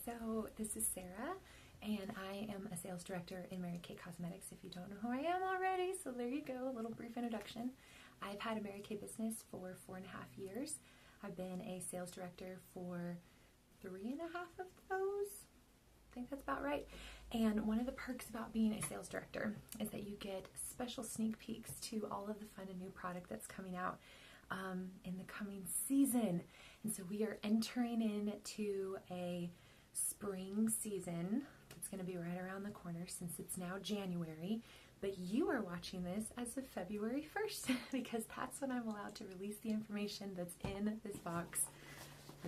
So this is Sarah, and I am a sales director in Mary Kay Cosmetics, if you don't know who I am already. So there you go, a little brief introduction. I've had a Mary Kay business for 4.5 years. I've been a sales director for 3.5 of those. I think that's about right. And one of the perks about being a sales director is that you get special sneak peeks to all of the fun and new product that's coming out in the coming season. And so we are entering into a spring season that's going to be right around the corner since it's now January. But you are watching this as of February 1st because that's when I'm allowed to release the information that's in this box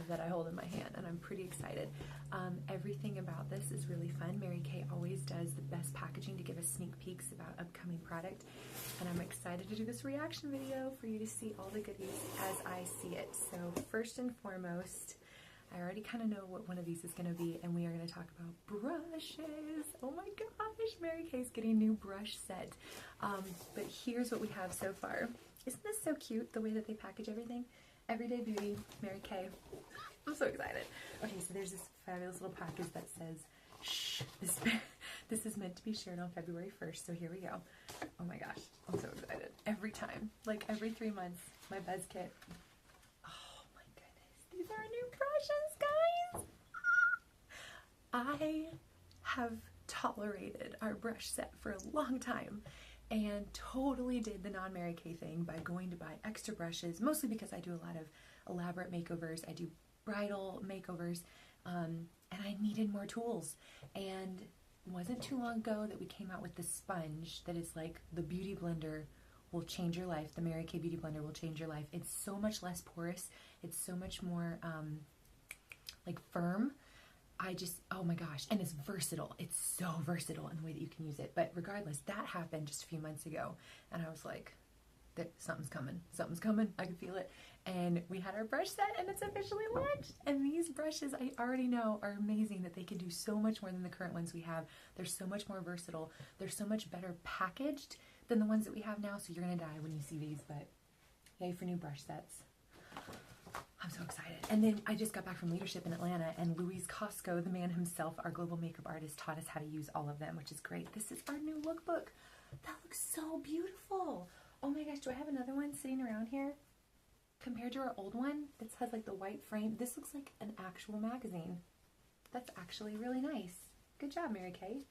that I hold in my hand, and I'm pretty excited. Everything about this is really fun. Mary Kay always does the best packaging to give us sneak peeks about upcoming product, and I'm excited to do this reaction video for you to see all the goodies as I see it. So first and foremost, I already kind of know what one of these is going to be, and we are going to talk about brushes. Oh my gosh, Mary Kay's getting a new brush set. But here's what we have so far. Isn't this so cute, the way that they package everything? Everyday Beauty, Mary Kay. I'm so excited. Okay, so there's this fabulous little package that says, shh, this is meant to be shared on February 1st, so here we go. Oh my gosh, I'm so excited. Every time, like every 3 months, my buzz kit. Oh my goodness, these are new brushes, guys. I have tolerated our brush set for a long time, and totally did the non-Mary Kay thing by going to buy extra brushes, mostly because I do a lot of elaborate makeovers. I do bridal makeovers, and I needed more tools. And it wasn't too long ago that we came out with the sponge that is like the beauty blender will change your life. The Mary Kay Beauty Blender will change your life. It's so much less porous. It's so much more like firm. Oh my gosh, and it's versatile. It's so versatile in the way that you can use it. But regardless, that happened just a few months ago, and I was like, something's coming. Something's coming. I can feel it. And we had our brush set, and it's officially launched. And these brushes, I already know, are amazing, that they can do so much more than the current ones we have. They're so much more versatile. They're so much better packaged than the ones that we have now, so you're going to die when you see these, but yay for new brush sets. I'm so excited. And then I just got back from leadership in Atlanta, and Louise Costco, the man himself, our global makeup artist, taught us how to use all of them, which is great. This is our new lookbook. That looks so beautiful. Oh my gosh, do I have another one sitting around here? Compared to our old one, this has like the white frame. This looks like an actual magazine. That's actually really nice. Good job, Mary Kay.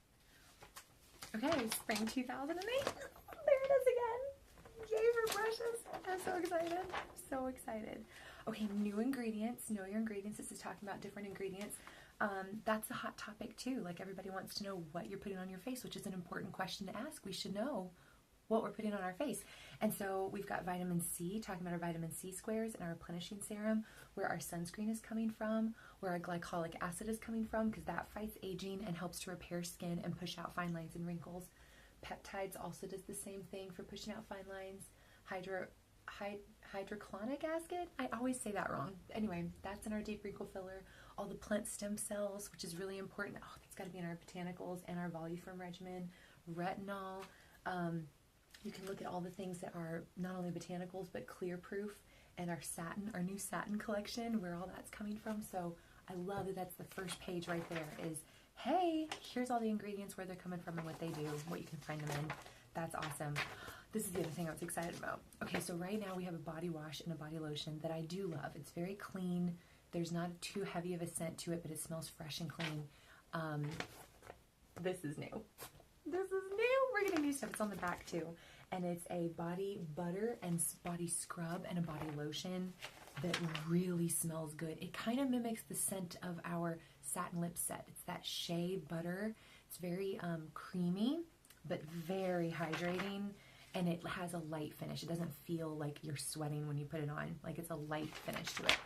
Okay, spring 2008. There it is again. Yay for brushes. I'm so excited. So excited. Okay, new ingredients. Know your ingredients. This is talking about different ingredients. That's a hot topic too. Like, everybody wants to know what you're putting on your face, which is an important question to ask. We should know what we're putting on our face. And so we've got vitamin C, talking about our vitamin C squares and our replenishing serum, where our sunscreen is coming from, where our glycolic acid is coming from, because that fights aging and helps to repair skin and push out fine lines and wrinkles. Peptides also does the same thing for pushing out fine lines. Hydrochloric acid? I always say that wrong. Anyway, that's in our deep wrinkle filler. All the plant stem cells, which is really important. Oh, that's got to be in our botanicals and our Voluform regimen. Retinol. You can look at all the things that are not only botanicals but clear proof, and our satin, our new satin collection, where all that's coming from. So I love that that's the first page right there is, hey, here's all the ingredients, where they're coming from and what they do, what you can find them in. That's awesome. This is the other thing I was excited about. Okay, so right now we have a body wash and a body lotion that I do love. It's very clean. There's not too heavy of a scent to it, but it smells fresh and clean. This is new. This is new. We're getting new stuff. It's on the back too. And it's a body butter and body scrub and a body lotion that really smells good. It kind of mimics the scent of our satin lip set. It's that Shea butter. It's very creamy, but very hydrating. And it has a light finish. It doesn't feel like you're sweating when you put it on. Like, it's a light finish to it.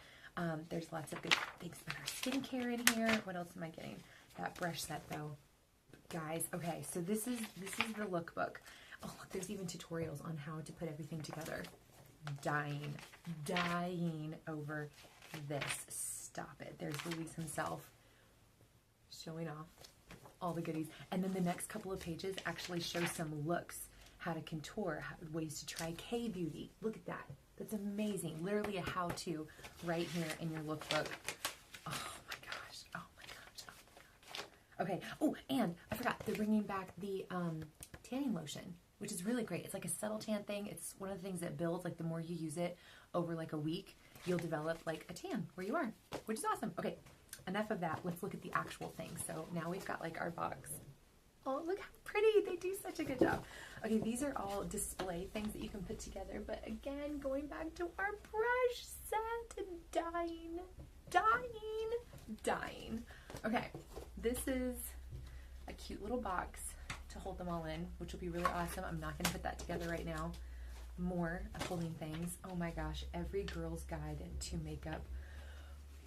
There's lots of good things about our skincare in here. What else am I getting? That brush set though. Guys, okay, so this is the lookbook. Oh, look, there's even tutorials on how to put everything together. Dying over this. Stop it. There's Louise himself showing off all the goodies. And then the next couple of pages actually show some looks, how to contour, ways to try K-beauty. Look at that. That's amazing. Literally a how-to right here in your lookbook. Oh my gosh. Oh my gosh. Oh Okay. Oh, and I forgot, they're bringing back the tanning lotion, which is really great. It's like a subtle tan thing. It's one of the things that builds, like the more you use it over like a week, you'll develop like a tan where you are, which is awesome. Okay, enough of that. Let's look at the actual thing. So now we've got like our box. Oh, look how pretty. They do such a good job. Okay, these are all display things that you can put together. But again, going back to our brush set, dying. Okay, this is a cute little box to hold them all in, which will be really awesome. I'm not going to put that together right now. More of holding things. Oh my gosh, every girl's guide to makeup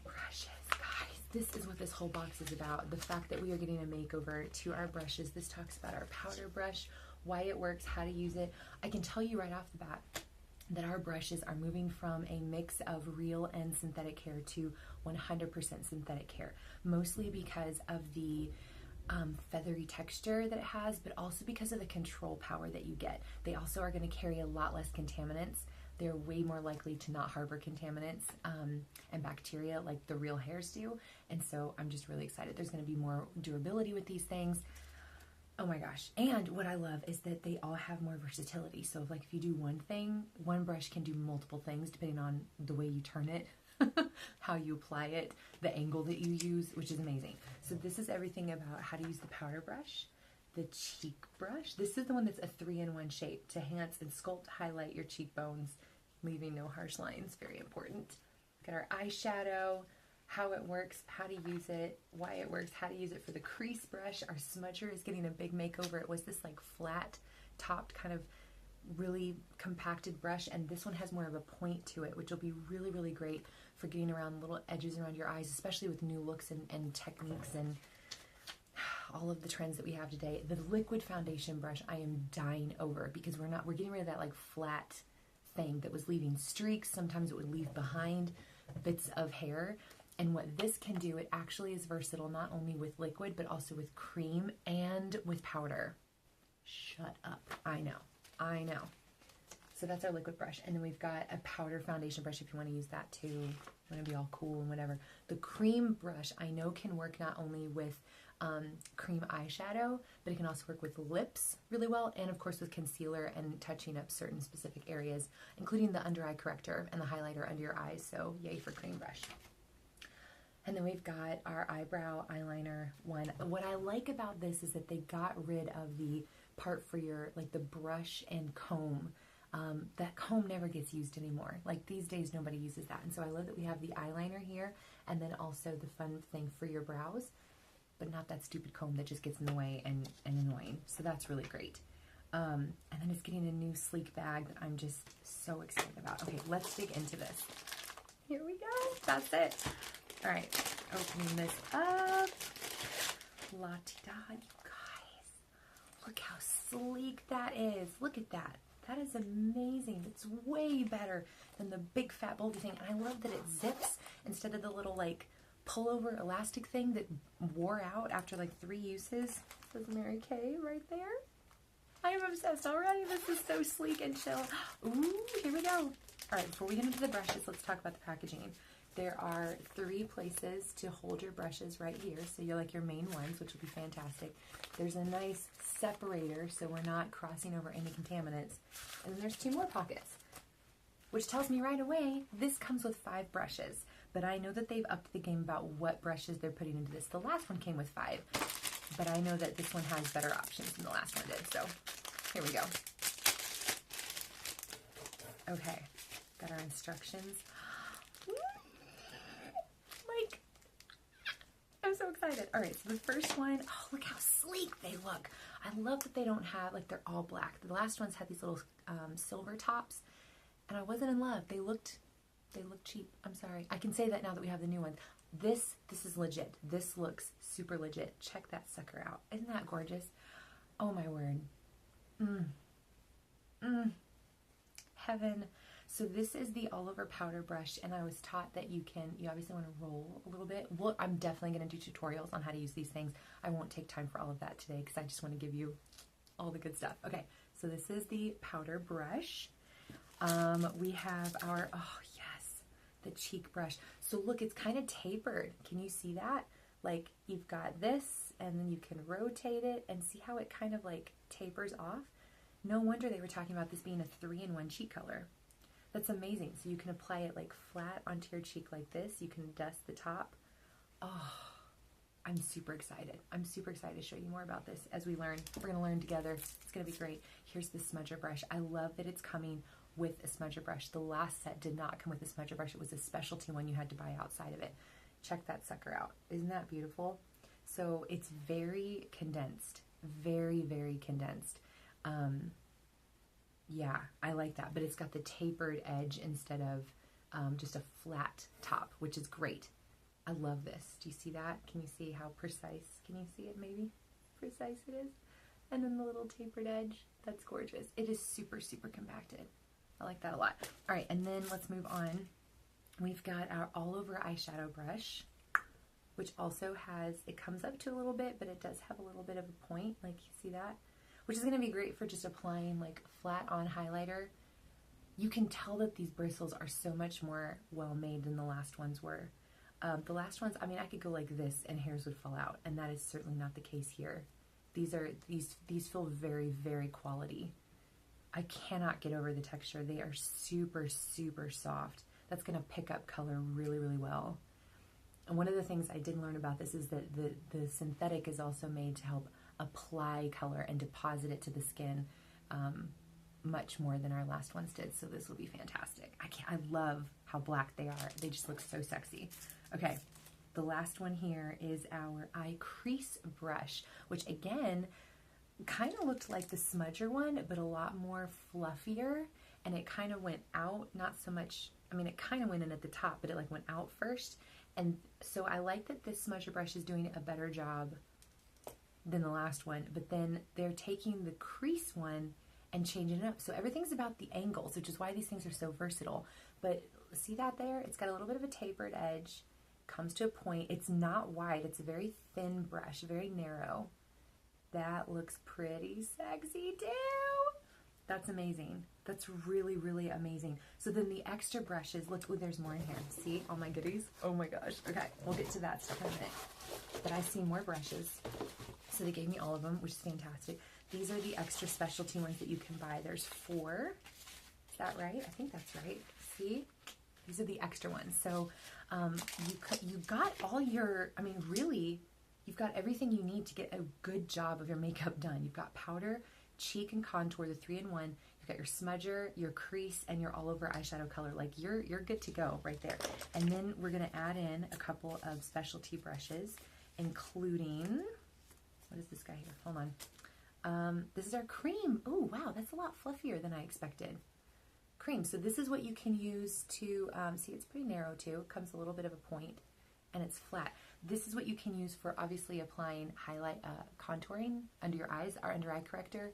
brushes. Guys, this is what this whole box is about. The fact that we are getting a makeover to our brushes. This talks about our powder brush, why it works, how to use it. I can tell you right off the bat that our brushes are moving from a mix of real and synthetic hair to 100% synthetic hair, mostly because of the feathery texture that it has, but also because of the control power that you get. They also are going to carry a lot less contaminants. They're way more likely to not harbor contaminants and bacteria like the real hairs do. And so I'm just really excited. There's going to be more durability with these things. Oh my gosh. And what I love is that they all have more versatility. So like if you do one thing, one brush can do multiple things depending on the way you turn it, how you apply it, the angle that you use, which is amazing. So this is everything about how to use the powder brush, the cheek brush. This is the one that's a 3-in-1 shape to enhance and sculpt, highlight your cheekbones, leaving no harsh lines. Very important. Got our eyeshadow, how it works, how to use it, why it works, how to use it for the crease brush. Our smudger is getting a big makeover. It was this like flat topped kind of really compacted brush, and this one has more of a point to it, which will be really, really great for getting around little edges around your eyes, especially with new looks and techniques and all of the trends that we have today. The liquid foundation brush I am dying over because we're getting rid of that like flat thing that was leaving streaks. Sometimes it would leave behind bits of hair. And what this can do, it actually is versatile, not only with liquid, but also with cream and with powder. Shut up. I know. So that's our liquid brush. And then we've got a powder foundation brush if you want to use that too. You want to be all cool and whatever. The cream brush I know can work not only with cream eyeshadow, but it can also work with lips really well, and of course with concealer and touching up certain specific areas, including the under eye corrector and the highlighter under your eyes. So yay for cream brush. And then we've got our eyebrow eyeliner one. What I like about this is that they got rid of the part for your, like the brush and comb. That comb never gets used anymore. Like these days, nobody uses that. And so I love that we have the eyeliner here, and then also the fun thing for your brows, but not that stupid comb that just gets in the way and annoying. So that's really great. And then it's getting a new sleek bag that I'm just so excited about. Okay, let's dig into this. Here we go. That's it. All right, opening this up. La-ti-da, you guys. Look how sleek that is. Look at that. That is amazing. It's way better than the big fat bulky thing. And I love that it zips instead of the little like pullover elastic thing that wore out after like 3 uses. It says Mary Kay right there. I am obsessed already. This is so sleek and chill. Ooh, here we go. All right, before we get into the brushes, let's talk about the packaging. There are 3 places to hold your brushes right here. So you're like your main ones, which will be fantastic. There's a nice separator so we're not crossing over any contaminants. And then there's 2 more pockets, which tells me right away this comes with 5 brushes. But I know that they've upped the game about what brushes they're putting into this. The last one came with 5, but I know that this one has better options than the last one did. So here we go. Okay, got our instructions. Like, I'm so excited. All right, so the first one, oh, look how sleek they look. I love that they don't have, like, they're all black. The last ones had these little silver tops, and I wasn't in love. They looked cheap. I'm sorry. I can say that now that we have the new ones. This is legit. This looks super legit. Check that sucker out. Isn't that gorgeous? Oh my word. Heaven. So this is the all over powder brush, and I was taught that you obviously want to roll a little bit. Well, I'm definitely going to do tutorials on how to use these things. I won't take time for all of that today because I just want to give you all the good stuff. Okay, so this is the powder brush. We have our, oh yes, the cheek brush. So look, it's kind of tapered. Can you see that? Like you've got this and then you can rotate it and see how it kind of like tapers off. No wonder they were talking about this being a 3-in-1 cheek color. That's amazing. So you can apply it like flat onto your cheek like this. You can dust the top. Oh, I'm super excited. I'm super excited to show you more about this as we learn. We're going to learn together. It's going to be great. Here's the Smudger Brush. I love that it's coming with a Smudger Brush. The last set did not come with a Smudger Brush. It was a specialty one you had to buy outside of it. Check that sucker out. Isn't that beautiful? So it's very condensed. Very, very condensed. Yeah, I like that. But it's got the tapered edge instead of just a flat top, which is great. I love this. Do you see that? Can you see how precise? Can you see it maybe? Precise it is. And then the little tapered edge. That's gorgeous. It is super, super compacted. I like that a lot. All right, and then let's move on. We've got our all over eyeshadow brush, which also has, it comes up to a little bit, but it does have a little bit of a point, like you see that? Which is going to be great for just applying like flat on highlighter. You can tell that these bristles are so much more well made than the last ones were. The last ones, I mean, I could go like this and hairs would fall out, and that is certainly not the case here. These feel very, very quality. I cannot get over the texture. They are super, super soft. That's going to pick up color really, really well. And one of the things I did learn about this is that the synthetic is also made to help apply color and deposit it to the skin much more than our last ones did. So this will be fantastic. I love how black they are. They just look so sexy. Okay, the last one here is our eye crease brush, which again, kind of looked like the Smudger one, but a lot more fluffier, and it kind of went out, not so much, I mean, it kind of went in at the top, but it like went out first, and so I like that this Smudger brush is doing a better job than the last one, but then they're taking the crease one and changing it up, so everything's about the angles, which is why these things are so versatile. But see that there? It's got a little bit of a tapered edge, comes to a point, it's not wide, it's a very thin brush, very narrow. That looks pretty sexy too. That's amazing. That's really, really amazing. So then the extra brushes, look, oh, there's more in here. See all my goodies? Oh my gosh. Okay, we'll get to that stuff in a minute. But I see more brushes. So they gave me all of them, which is fantastic. These are the extra specialty ones that you can buy. There's 4. Is that right? I think that's right. See? These are the extra ones. So you got all your, I mean, really, you've got everything you need to get a good job of your makeup done. You've got powder, cheek, and contour, the 3-in-1. You've got your smudger, your crease, and your all-over eyeshadow color. Like, you're good to go right there. And then we're going to add in a couple of specialty brushes, including, what is this guy here? Hold on. This is our cream. Oh, wow, that's a lot fluffier than I expected. Cream. So this is what you can use to, see, it's pretty narrow too. It comes a little bit of a point, and it's flat. This is what you can use for obviously applying highlight, contouring under your eyes, or under eye corrector,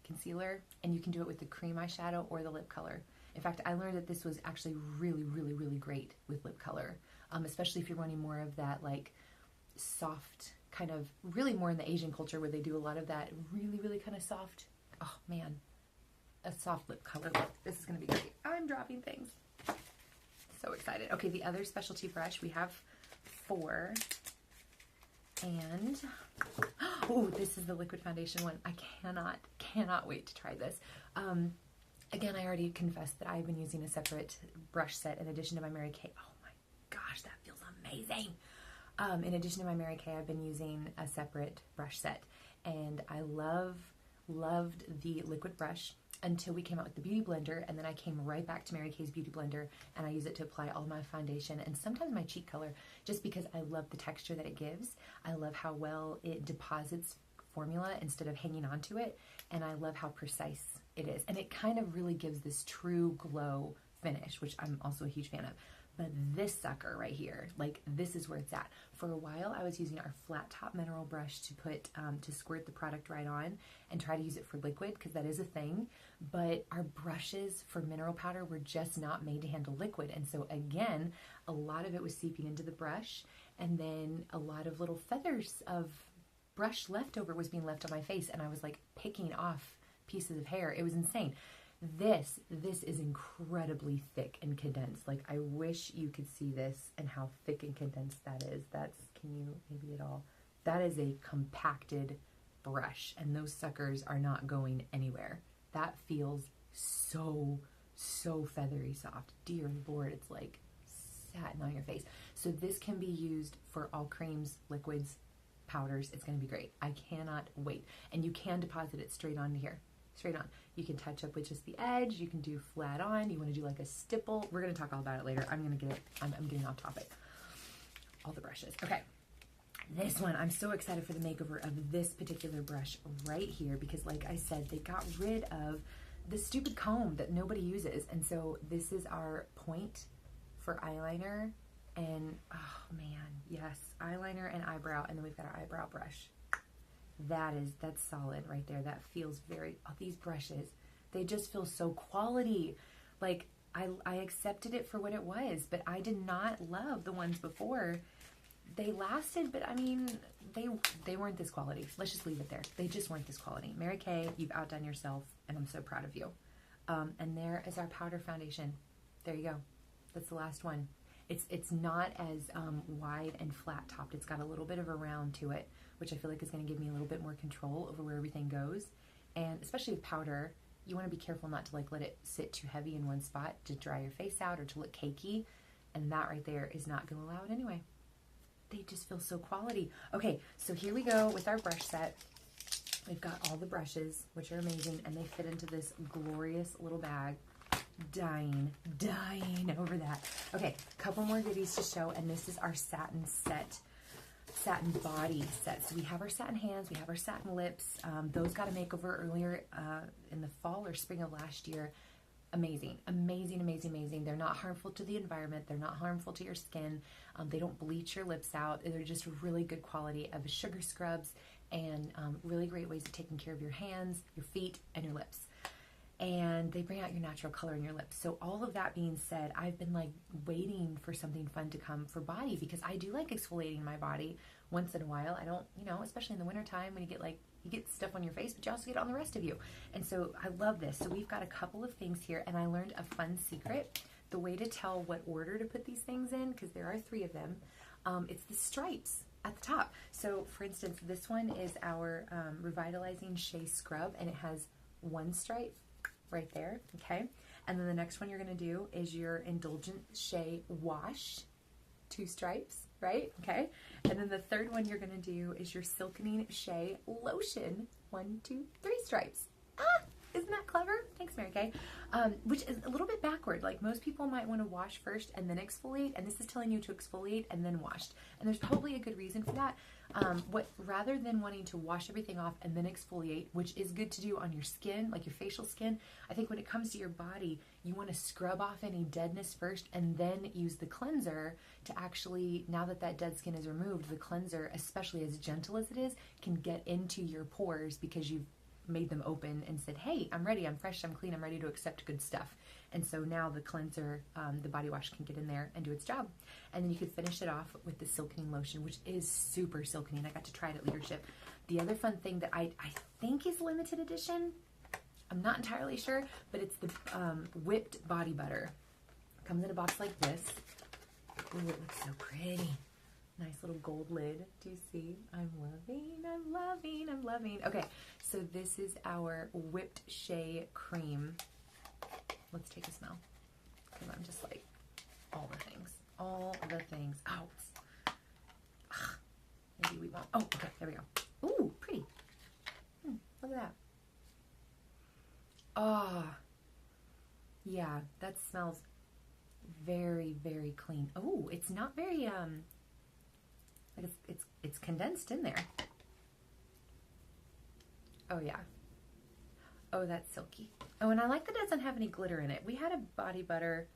concealer, and you can do it with the cream eyeshadow or the lip color. In fact, I learned that this was actually really, really, really great with lip color, especially if you're wanting more of that like soft kind of, really more in the Asian culture where they do a lot of that really, really kind of soft, oh man, a soft lip color look. This is going to be great. I'm dropping things. So excited. Okay, the other specialty brush, we have 4, and oh, this is the liquid foundation one. I cannot wait to try this. Again, I already confessed that I've been using a separate brush set in addition to my Mary Kay. Oh my gosh, that feels amazing. In addition to my Mary Kay, I've been using a separate brush set, and I loved the liquid brush until we came out with the Beauty Blender, and then I came right back to Mary Kay's Beauty Blender, and I use it to apply all my foundation and sometimes my cheek color, just because I love the texture that it gives. I love how well it deposits formula instead of hanging onto it, and I love how precise it is. And it kind of really gives this true glow finish, which I'm also a huge fan of. But this sucker right here, like, this is where it's at. For a while, I was using our flat top mineral brush to put, to squirt the product right on and try to use it for liquid, because that is a thing. But our brushes for mineral powder were just not made to handle liquid. And so again, a lot of it was seeping into the brush, and then a lot of little feathers of brush leftover was being left on my face, and I was like picking off pieces of hair. It was insane. This is incredibly thick and condensed. Like, I wish you could see this and how thick and condensed that is. Can you maybe at all? that is a compacted brush, and those suckers are not going anywhere. That feels so feathery soft. Dear Lord, it's like satin on your face. So this can be used for all creams, liquids, powders. It's going to be great. I cannot wait. And you can deposit it straight onto here. Straight on. You can touch up with just the edge. You can do flat on. You want to do like a stipple. We're going to talk all about it later. I'm getting off topic. All the brushes. Okay. This one, I'm so excited for the makeover of this particular brush right here because, like I said, they got rid of the stupid comb that nobody uses. And so this is our point for eyeliner. And, oh man, yes, eyeliner and eyebrow. And then we've got our eyebrow brush. That's solid right there. That feels very, oh, these brushes, they just feel so quality. Like, I accepted it for what it was, but I did not love the ones before. They lasted, but I mean, they weren't this quality. Let's just leave it there. They just weren't this quality. Mary Kay, you've outdone yourself, and I'm so proud of you. And there is our powder foundation. There you go. That's the last one. It's not as wide and flat topped. It's got a little bit of a round to it, which I feel like is going to give me a little bit more control over where everything goes. And especially with powder, you want to be careful not to like let it sit too heavy in one spot to dry your face out or to look cakey. And that right there is not going to allow it anyway. They just feel so quality. Okay, so here we go with our brush set. We've got all the brushes, which are amazing, and they fit into this glorious little bag. Dying over that. Okay, a couple more goodies to show, and this is our satin set, satin body set. So we have our satin hands, we have our satin lips. Those got a makeover earlier in the fall or spring of last year. Amazing, amazing, amazing, amazing. They're not harmful to the environment. They're not harmful to your skin. They don't bleach your lips out. They're just really good quality of sugar scrubs and really great ways of taking care of your hands, your feet, and your lips. And they bring out your natural color in your lips. So all of that being said, I've been like waiting for something fun to come for body because I do like exfoliating my body once in a while. I don't, especially in the wintertime when you get stuff on your face, but you also get it on the rest of you. And so I love this. So we've got a couple of things here, and I learned a fun secret. The way to tell what order to put these things in, because there are 3 of them, it's the stripes at the top. So for instance, this one is our Revitalizing Shea Scrub, and it has 1 stripe right there, okay? And then the next one you're going to do is your Indulgent Shea Wash, 2 stripes, right? Okay. And then the third one you're going to do is your Silkening Shea Lotion, 1, 2, 3 stripes. Ah, isn't that clever? Thanks, Mary Kay. Which is a little bit backward. Like most people might want to wash first and then exfoliate, and this is telling you to exfoliate and then wash. And there's probably a good reason for that. Rather than wanting to wash everything off and then exfoliate, which is good to do on your skin, like your facial skin, I think when it comes to your body, you want to scrub off any deadness first and then use the cleanser to actually, now that that dead skin is removed, the cleanser, especially as gentle as it is, can get into your pores because you've made them open and said, hey, I'm ready, I'm fresh, I'm clean, I'm ready to accept good stuff. And so now the cleanser, the body wash can get in there and do its job. And then you could finish it off with the Silkening Lotion, which is super silkening. I got to try it at Leadership. The other fun thing that I think is limited edition, I'm not entirely sure, but it's the whipped body butter. Comes in a box like this. Ooh, it looks so pretty. Nice little gold lid. Do you see? I'm loving, I'm loving, I'm loving. Okay, so this is our whipped shea cream. Let's take a smell. Because I'm just like, all the things. All the things. Oh, maybe we won't. Oh, okay, there we go. Ooh, pretty. Look at that. Oh, yeah, that smells very, very clean. Oh, it's not very, like it's condensed in there. Oh yeah. Oh, that's silky. Oh, and I like that it doesn't have any glitter in it. We had a body butter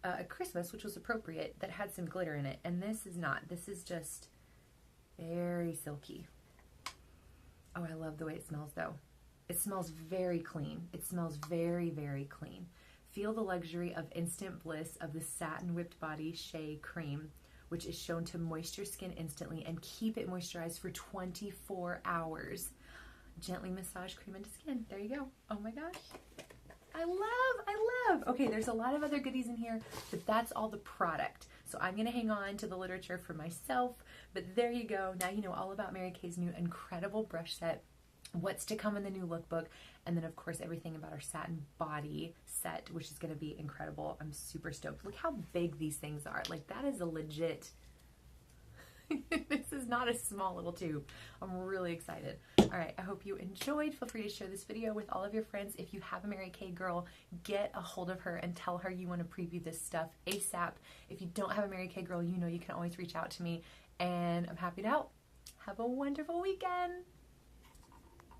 at Christmas, which was appropriate, that had some glitter in it, and this is not. This is just very silky. Oh, I love the way it smells though. It smells very clean. It smells very, very clean. Feel the luxury of instant bliss of the satin whipped body shea cream, which is shown to moisture skin instantly and keep it moisturized for 24 hours. Gently massage cream into skin. There you go. Oh my gosh. I love. Okay, there's a lot of other goodies in here, but that's all the product. So I'm going to hang on to the literature for myself, but there you go. Now you know all about Mary Kay's new incredible brush set, what's to come in the new lookbook, and then of course everything about our satin body set, which is going to be incredible. I'm super stoked. Look how big these things are. Like, that is a legit this is not a small little tube. I'm really excited. All right, I hope you enjoyed. Feel free to share this video with all of your friends. If you have a Mary Kay girl, get a hold of her and tell her you want to preview this stuff ASAP. If you don't have a Mary Kay girl, you know you can always reach out to me, and I'm happy to help. Have a wonderful weekend.